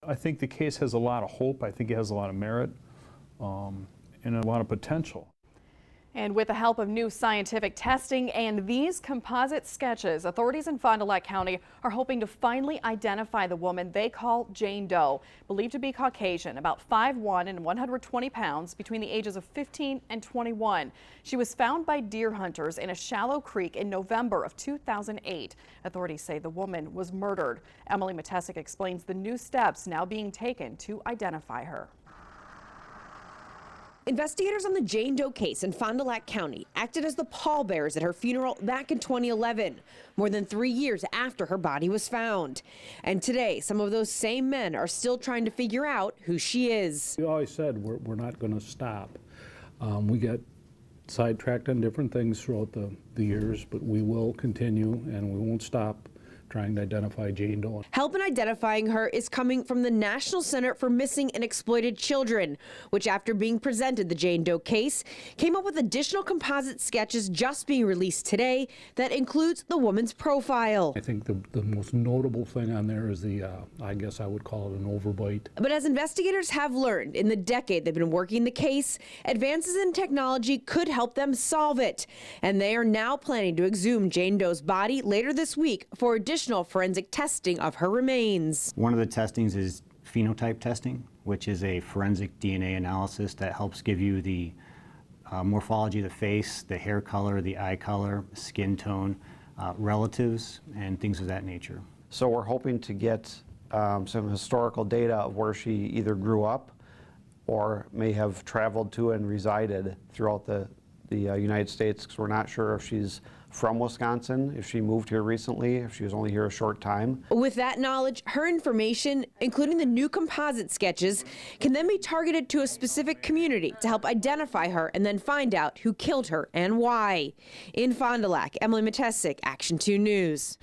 I think the case has a lot of hope. I think it has a lot of merit and a lot of potential. And with the help of new scientific testing and these composite sketches, authorities in Fond du Lac County are hoping to finally identify the woman they call Jane Doe, believed to be Caucasian, about 5'1" and 120 pounds, between the ages of 15 and 21. She was found by deer hunters in a shallow creek in November of 2008. Authorities say the woman was murdered. Emily Matesic explains the new steps now being taken to identify her. Investigators on the Jane Doe case in Fond du Lac County acted as the pallbearers at her funeral back in 2011, more than 3 years after her body was found. And today, some of those same men are still trying to figure out who she is. We always said we're not going to stop. We get sidetracked on different things throughout the years, but we will continue and we won't stop trying to identify Jane Doe. Help in identifying her is coming from the National Center for Missing and Exploited Children, which, after being presented the Jane Doe case, came up with additional composite sketches just being released today that includes the woman's profile. I think the most notable thing on there is the, I guess I would call it an overbite. But as investigators have learned in the decade they've been working the case, advances in technology could help them solve it. And they are now planning to exhume Jane Doe's body later this week for additional forensic testing of her remains. One of the testings is phenotype testing, which is a forensic DNA analysis that helps give you the morphology of the face, the hair color, the eye color, skin tone, relatives, and things of that nature. So we're hoping to get some historical data of where she either grew up or may have traveled to and resided throughout the United States, because we're not sure if she's from Wisconsin, if she moved here recently, if she was only here a short time. With that knowledge, her information, including the new composite sketches, can then be targeted to a specific community to help identify her and then find out who killed her and why. In Fond du Lac, Emily Matesic, Action 2 News.